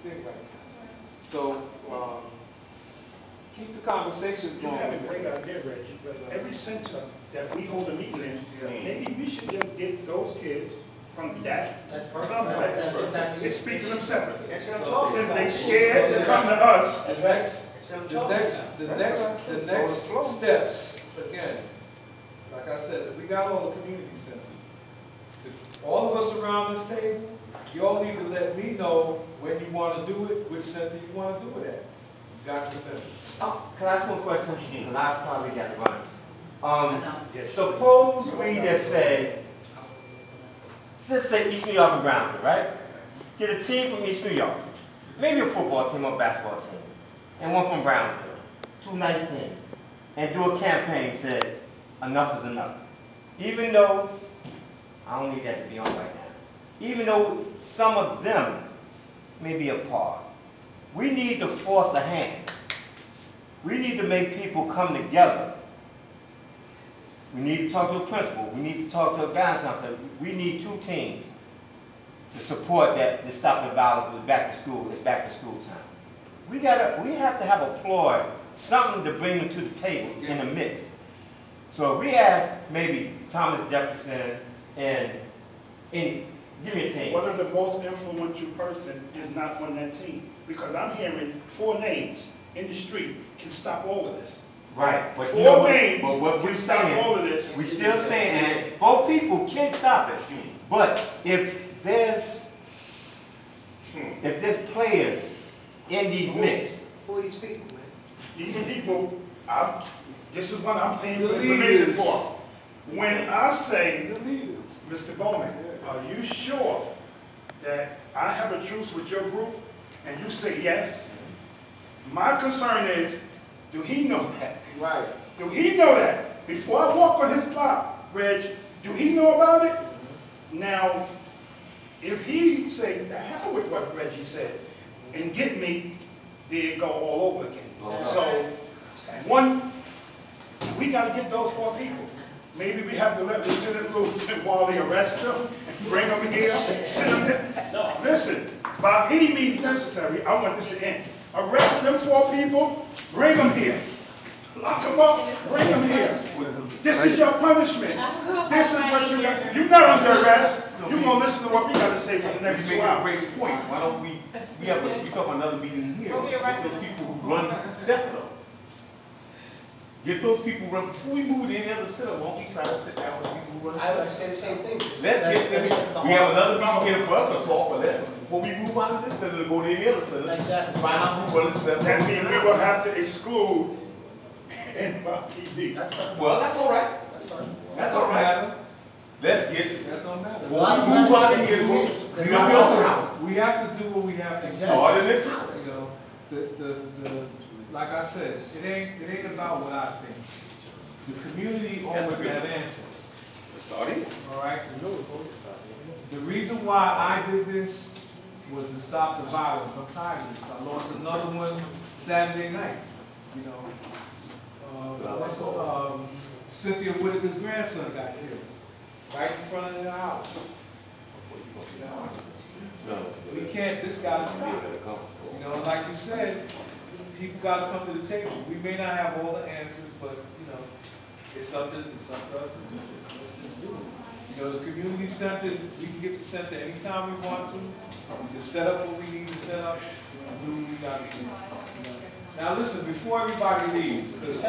thing right now. So, keep the conversations You going. have a great idea, Reggie, but every center that we hold a meeting in, maybe we should just get those kids from that complex and speak to them separately. Since they scared to come to us. The next steps, again, like I said, we got all the community centers. All of us around this table, you all need to let me know when you want to do it, which center you want to do it at. You got the center. Oh, can I ask one question? Because I probably got it right. Suppose we just say, let's say East New York and Brownsville, right? Get a team from East New York, maybe a football team or a basketball team, and one from Brownsville, 2 nice teams, and do a campaign that said, enough is enough. Even though, I don't need that to be on right now, even though some of them may be apart, we need to force the hand. We need to make people come together. We need to talk to a principal. We need to talk to a guidance counselor. We need 2 teams to support that, to stop the violence with back to school. It's back to school time. We have to have a ploy, something to bring them to the table in the mix. So if we ask maybe Thomas Jefferson and give me a team. Whether the most influential person is not on that team. Because I'm hearing 4 names in the street can stop all of this. Right. But 4 names can stop all of this. We're still saying that 4 people can stop it. But if there's players in these mix. Who are these people, man? These people, this is what I'm paying information for. When I say, Mr. Bowman, are you sure that I have a truce with your group? And you say yes. My concern is, do he know that? Right. Do he know that? Before I walk on his block, Reg, do he know about it? Now, if he say, the hell with what Reggie said, and get me, there you go all over again. So, we got to get those 4 people. Maybe we have to let Lieutenant Lewis while they arrest them and bring them here, sit them there. No, listen, by any means necessary, I want this to end. Arrest them 4 people, bring them here. Lock them up, bring them here. This is your punishment. This is what you got. You're not under arrest. You're going to listen to what we got to say for the next 2 hours. Great point. Why don't we have another meeting here? Get those people who run Sephlow. Get those people run, before we move to any other center, won't we try to sit down with people who run I would say the same thing. Let's get them, we have another meeting here for us to talk, but before we move out of this center to go to any other center, Exactly. find out who runs the center. That means we will have to exclude NYPD. Well, that's all right. That's fine. That's all right. Let's get it. That don't matter. Before we move out of here, we got your house. We have to do what we have to do. Start in this house. You know, like I said, it ain't about what I think. The community always have answers. Let's start here. All right. The reason why I did this was to stop the violence. I'm tired of this. I lost another one Saturday night. You know, Cynthia Whitaker's grandson got killed right in front of their house. You know, we can't. This got to stop. You know, like you said, people got to come to the table. We may not have all the answers, but you know, it's up to us to do this. Let's just do it. You know, the community center, we can get the center anytime we want to. We can set up what we need to set up and do what we got to do. You know? Now listen, before everybody leaves, Before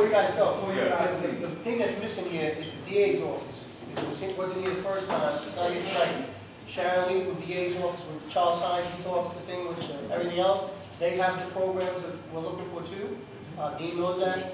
you guys go, the thing that's missing here is the DA's office. It wasn't here the first time. It's not here tonight. Sharon Lee with DA's office, with Charles Hines, he talks the thing with everything else. They have the programs that we're looking for too. Dean knows that.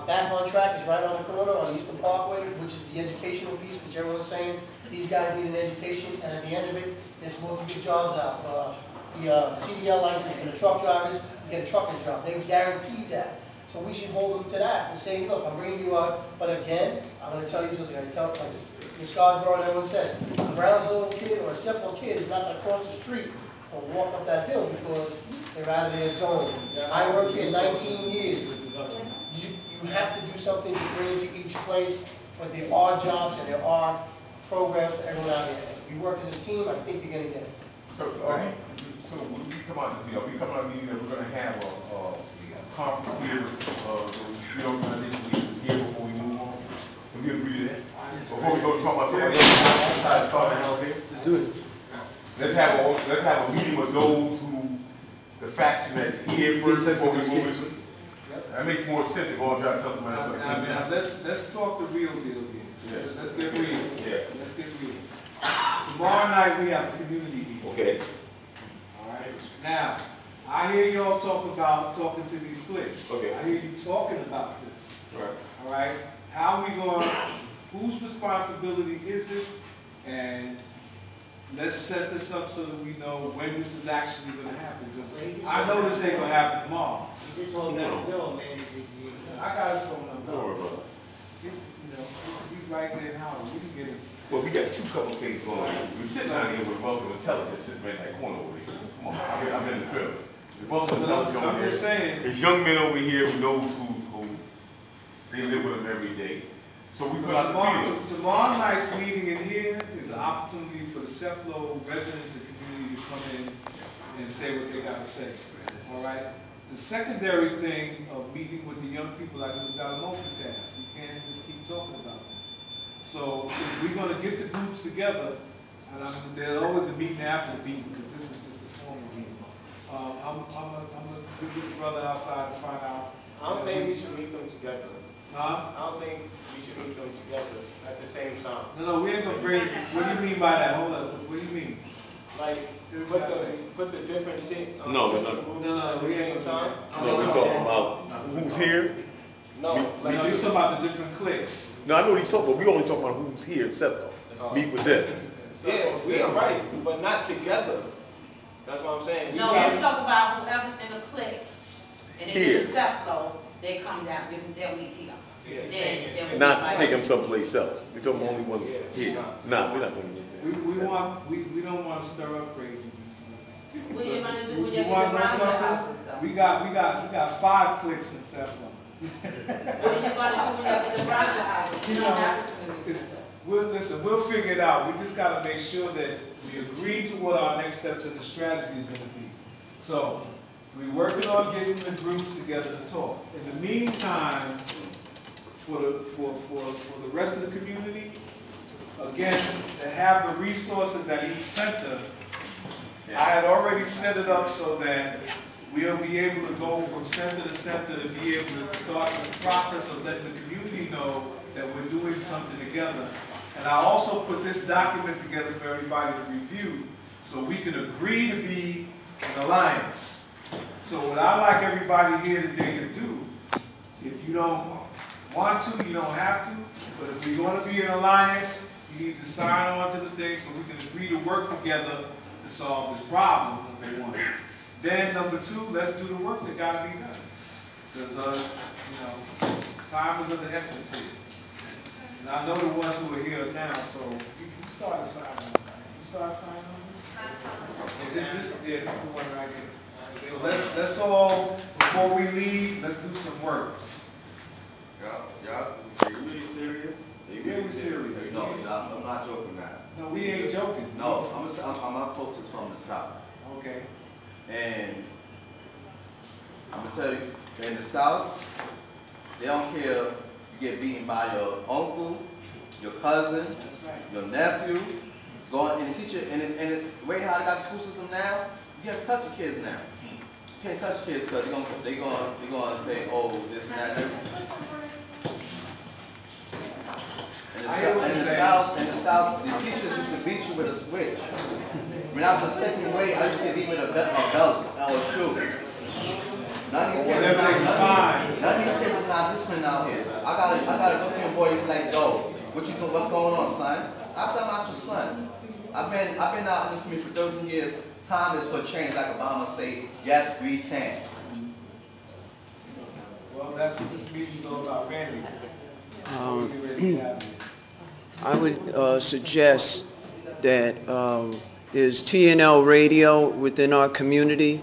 Back on Track is right on the corner on Eastern Parkway, which is the educational piece, which everyone's saying these guys need an education, and at the end of it, they're supposed to get jobs out. The CDL license for the truck drivers, you get a trucker's job. They guaranteed that. So we should hold them to that and say, look, I'm bringing you out, but again, I'm going to tell you something. I tell like Ms. Scarborough and everyone says, a Brownsville kid or a Sephlow kid is not going to cross the street or walk up that hill because they're out of their zone. I work here 19 years. You have to do something to bring to each place, but there are jobs and there are programs for everyone out here. If you work as a team, I think you're going to get it. So when we come out, we come out meeting that we're gonna have a conference here, reorganization meeting here before we move on. Can we agree to that? Before we go talk about somebody else, try to start the house here? Let's do it. Let's have a meeting with those who, the faction that's here first before we move it. That makes more sense if all try to tell somebody else. Now, let's talk the real deal here. Yes. Let's get real. Yeah. Let's get real. Tomorrow night we have a community meeting. Okay. All right. Now, I hear y'all talking to these cliques. Okay. I hear you talking about this. Right. All right. How we going? Whose responsibility is it? And let's set this up so that we know when this is actually going to happen. Because I know this ain't going to happen tomorrow. This all got to do, man. I got his phone number. Don't worry about it. You know, he's right there in Howard. We can get him. Well, we got two couple cases going on. We're sitting down here with Vulcan Intelligence sitting right in that corner over here. Come on, I'm in the field. The Vulcan Intelligence over I'm here. just saying. There's young men over here who knows who they live with them every day. So we put out the fields. Tomorrow night's meeting in here is an opportunity for the Sephlow residents and community to come in and say what they got to say. All right? The secondary thing of meeting with the young people, like this, we got to multitask. You can't just keep talking about this. So if we're going to get the groups together, and there's always a meeting after the meeting, because this is just a formal meeting. I'm going to get the brother outside and find out. I don't think we should meet them together. Huh? I don't think we should meet them together at the same time. No, we ain't going to bring, what do you mean by that? Hold up, what do you mean? Like, put the different shit on No, different no. groups No, at the we same ain't time. No, we're talking about who's here. No, No, like, you're talking about the different cliques. No, I know what he's talking about. We only talking about who's here in Sephlow. Meet with them. yeah, we are right, but not together. That's what I'm saying. We No, can't- let's talk about whoever's in the clique, and if Here. it's Sephlow, they come down, they'll meet here. Then we Not like- take them someplace else. We're talking only one Yeah. here. Nah, we're not going to do We don't want to stir up craziness. What are you gonna do when you You get want the to know Brownsville something? houses though? We got 5 cliques in Sephlow. What are you gonna do when you get the Brownsville houses? You You don't know, have to community it's- center. We'll figure it out. We just got to make sure that we agree to what our next steps and the strategy is going to be. So, we're working on getting the groups together to talk. In the meantime, for the rest of the community, again, to have the resources at each center, I had already set it up so that we'll be able to go from center to center to be able to start the process of letting the community know that we're doing something together. And I also put this document together for everybody to review so we can agree to be an alliance. So what I'd like everybody here today to do, if you don't want to, you don't have to, but if we're going to be an alliance, you need to sign on to the thing so we can agree to work together to solve this problem, number 1. Then number 2, let's do the work that got to be done. Because, time is of the essence here. And I know the ones who are here now, so you start signing on. You start signing on? This is the one right here. So let's all, before we leave, let's do some work. Are you really serious? Are you Yeah, we serious. No, I'm not joking now. No, we ain't joking. No, I'm not folks is from the South. Okay. And I'm gonna tell you, in the South, they don't care if you get beaten by your uncle, your cousin, That's right. your nephew, going and the teacher, and the way how they got the school system now, you can't touch your kids now. You can't touch your kids because they're gonna say, oh, this and that. In the South, the teachers used to beat you with a switch. When I was in second grade, I used to get beat with a belt or a shoe. None of these kids is not disciplined out here. I gotta go to your boy and be like, yo, what you doing? What's going on, son? I said, I'm not your son. I've been out in this community for 30 years. Time is for change, like Obama say, yes, we can. Well, that's what this meeting's all about, Randy. I would suggest that there's TNL radio within our community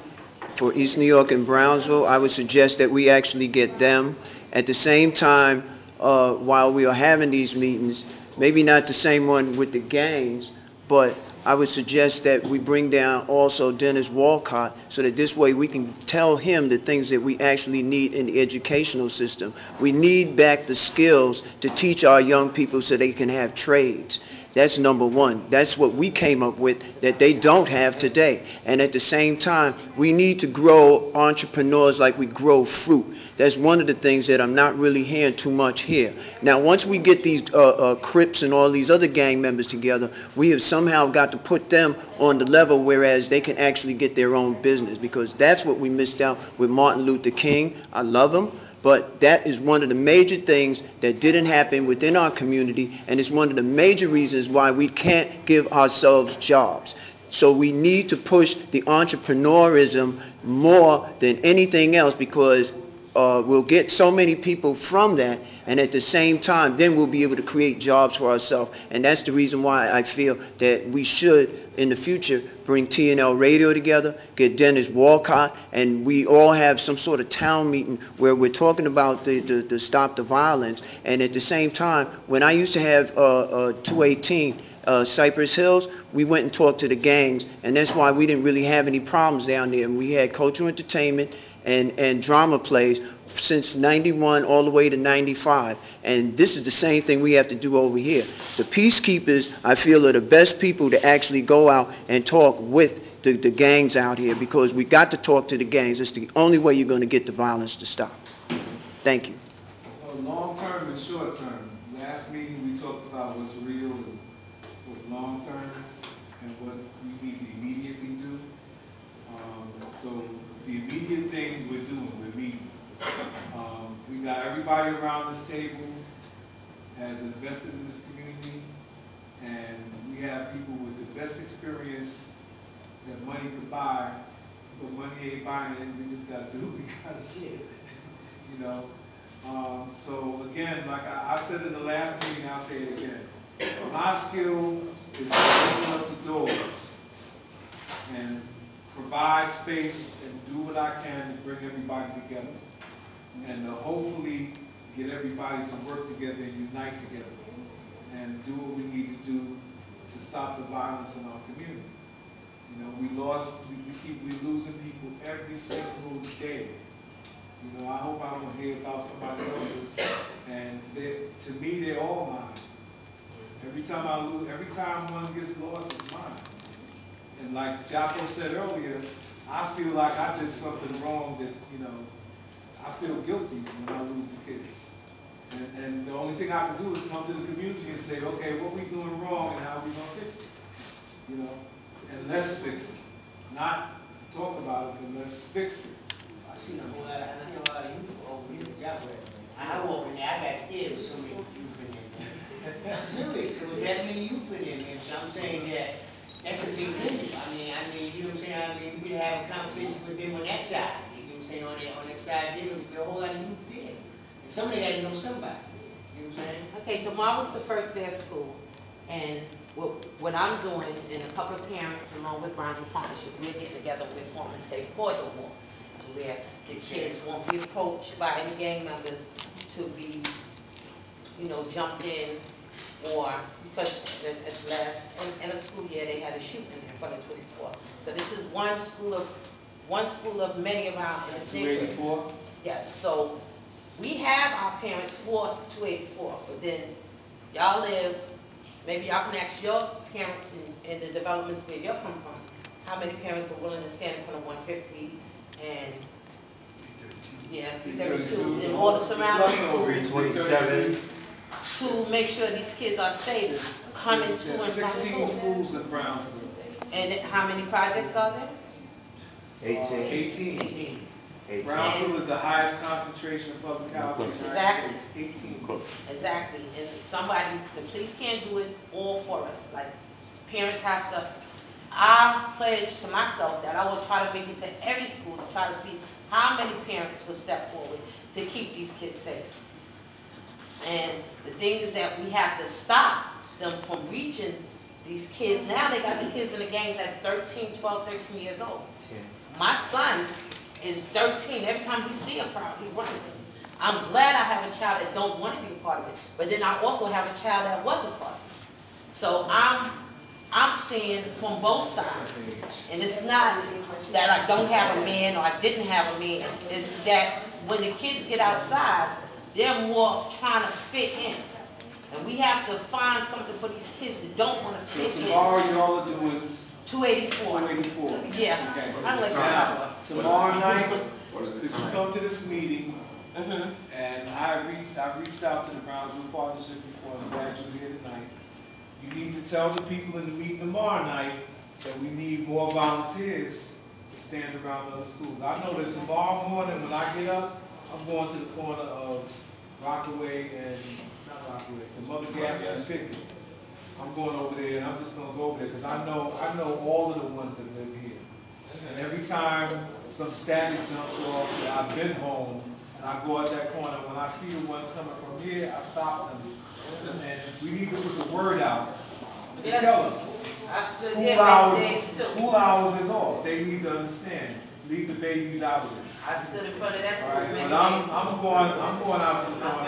for East New York and Brownsville. I would suggest that we actually get them. At the same time, while we are having these meetings, maybe not the same one with the gangs, but I would suggest that we bring down also Dennis Walcott, so that this way we can tell him the things that we actually need in the educational system. We need back the skills to teach our young people so they can have trades. That's number one. That's what we came up with that they don't have today. And at the same time, we need to grow entrepreneurs like we grow fruit. That's one of the things that I'm not really hearing too much here. Now, once we get these Crips and all these other gang members together, we have somehow got to put them on the level whereas they can actually get their own business, because that's what we missed out with Martin Luther King. I love him. But that is one of the major things that didn't happen within our community, and it's one of the major reasons why we can't give ourselves jobs. So we need to push the entrepreneurism more than anything else, because we'll get so many people from that, and at the same time, then we'll be able to create jobs for ourselves. And that's the reason why I feel that we should, in the future, bring TNL Radio together, get Dennis Walcott, and we all have some sort of town meeting where we're talking about the stop the violence. And at the same time, when I used to have 218 Cypress Hills, we went and talked to the gangs, and that's why we didn't really have any problems down there. And we had cultural entertainment and drama plays since 91 all the way to 95. And this is the same thing we have to do over here. The peacekeepers, I feel, are the best people to actually go out and talk with the gangs out here, because we got to talk to the gangs. It's the only way you're going to get the violence to stop. Thank you. Long term and short term. Last meeting we talked about what's real and what's long term and what we need to immediately do. So the immediate thing we're doing, we're meeting. We got everybody around this table has invested in this community, and we have people with the best experience that money could buy, but money ain't buying it. We just got to do what we got to do. You know. So again, like I said in the last meeting, I'll say it again. My skill is to open up the doors and provide space and do what I can to bring everybody together, and hopefully get everybody to work together and unite together and do what we need to do to stop the violence in our community. You know, we keep losing people every single day. You know, I hope I don't hear about somebody else's, and to me, they're all mine. Every time I lose, every time one gets lost, it's mine. And like Jocko said earlier, I feel like I did something wrong that, you know, I feel guilty when I lose the kids. And the only thing I can do is come to the community and say, okay, what we doing wrong and how we gonna fix it? You know, and let's fix it. Not talk about it, but let's fix it. I seen a lot of youth over here at job where I walk in there, I got scared with so many youth in there, man. I'm serious, there was that many youth in there, man. So I'm saying that that's a big thing. I mean, you know what I'm saying? I mean, we could have a conversation with them on that side. You know what I'm saying? On that side there, there'll be a whole lot of youth there. And somebody got to know somebody. You know what I'm saying? Okay, tomorrow's the first day of school, and what I'm doing, and a couple of parents along with Brownsville Partnership, we're getting together and we're forming safe corridor walks, where the kids won't be approached by any gang members to be, you know, jumped in, or because at last in a school year they had a shooting in front of 24. So this is one school of many around in this neighborhood. 284? Yes. So we have our parents for 284, but then y'all live. Maybe y'all can ask your parents in the developments where you're come from, how many parents are willing to stand in front of 150 and 332 in all the surrounding schools 327. to make sure these kids are safe coming to and from school. 16 schools in Brownsville. And how many projects are there? 18. 18. Brownsville is the highest concentration of public housing. Exactly. 18. Exactly. And the police can't do it all for us. Like, parents have to, I pledge to myself that I will try to make it to every school to try to see how many parents will step forward to keep these kids safe. And the thing is that we have to stop them from reaching these kids. Now they got the kids in the gangs at 13, 12, 13 years old. My son is 13. Every time he sees a crowd, he runs. I'm glad I have a child that don't want to be a part of it, but then I also have a child that was a part of it. So I I'm seeing from both sides. And it's not that I don't have a man or I didn't have a man. It's that when the kids get outside, they're more trying to fit in. And we have to find something for these kids that don't want to fit So in. tomorrow y'all are doing 284. 284. Yeah. Okay. I like Now, that. tomorrow night, if you come to this meeting, Mm-hmm. and I reached out to the Brownsville Partnership before, I'm glad you're here tonight. You need to tell the people in the meeting tomorrow night that we need more volunteers to stand around other schools. I know that tomorrow morning when I get up, I'm going to the corner of Rockaway and, not Rockaway, to Mother Gaston and Pickett. I'm going over there and I'm just gonna go over there because I know all of the ones that live here. And every time some static jumps off, I've been home, and I go out that corner, when I see the ones coming from here, I stop them. And we need to put the word out to tell them. School hours is off. They need to understand. Leave the babies out of this. I stood in front of that school Right, many but I'm days. going out to the corner.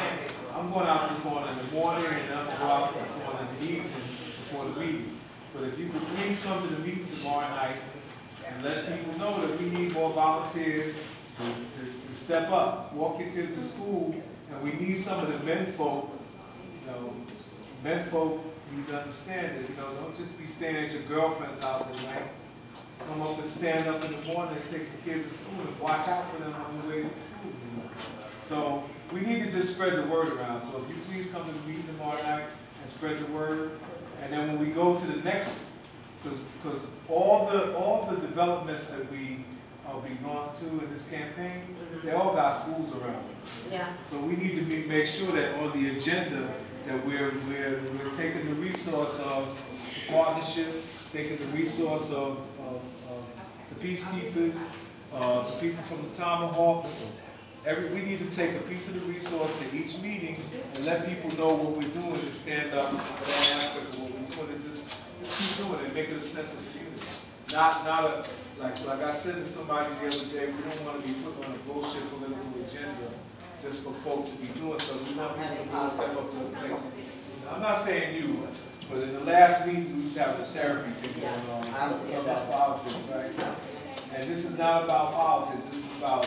I'm going out to the corner in the morning and I'm going to go out to the corner in the evening before the meeting. But if you could please come to the meeting tomorrow night and let people know that we need more volunteers to step up, walk your kids to school, and we need some of the men folk, men folk need to understand that, don't just be staying at your girlfriend's house at night. Come up and stand up in the morning and take the kids to school and watch out for them on the way to school. So we need to just spread the word around. So if you please come to the meeting tomorrow night and spread the word. And then when we go to the next, because all the developments that we will be going to in this campaign, they all got schools around them. Yeah. So we need to make sure that on the agenda that we're taking the resource of the partnership, taking the resource of the peacekeepers, the people from the Tomahawks. We need to take a piece of the resource to each meeting and let people know what we're doing and stand up for that aspect of what we're doing and just keep doing it and make it a sense of community. Not like I said to somebody the other day, we don't want to be put on a bullshit political agenda just for folks to be doing stuff. We want people to really step up to the plate. I'm not saying you, but in the last meeting we was having a therapy thing going on about politics, right? And this is not about politics. This is about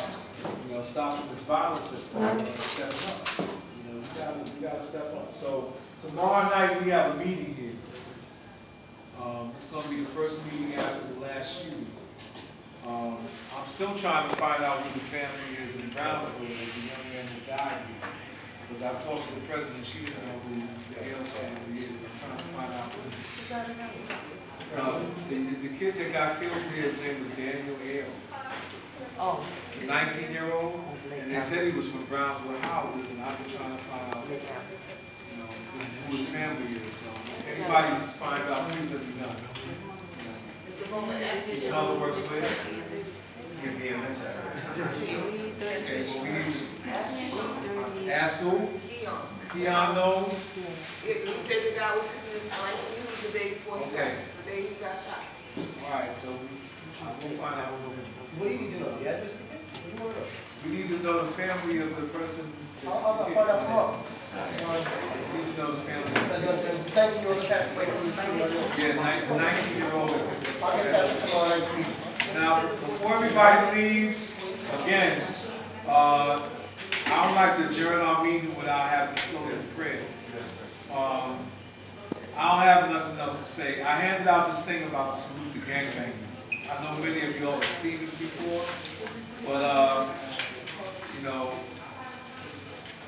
stopping this violence that's going on and stepping up. We gotta step up. So tomorrow night we have a meeting here. It's going to be the first meeting after the last shooting. I'm still trying to find out who the family is in Brownsville, the young man that died here. Because I've talked to the president, she doesn't know who the Hales family is. I'm trying to find out who. The kid that got killed here, his name was Daniel Ailes. Oh. The 19-year-old, and they said he was from Brownsville houses, and I've been trying to find out, who his family is. So if anybody finds out, please let me know. His mother works with. Okay, well, we need to ask who? Keon knows. He said the guy was sitting in the day before he got, the day he got shot. All right, so we'll find out who. What do you need to know? The address? What do you want to know? We need to know the family of the person. I'll find out tomorrow. We need to know the family. Thank you, you'll catch away from the street. Yeah, the 19-year-old. I'll get that tomorrow night's meeting. Now, before everybody leaves, again, I don't like to adjourn our meeting without having to go in prayer. I don't have nothing else to say. I handed out this thing about the salute to gangbangers. I know many of you all have seen this before, but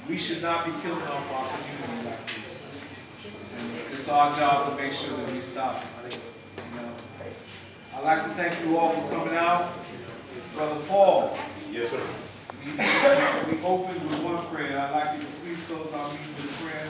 we should not be killing off our community like this. And it's our job to make sure that we stop it. I'd like to thank you all for coming out. Brother Paul. Yes, sir. We opened with one prayer. I'd like you to please close our meeting with a prayer.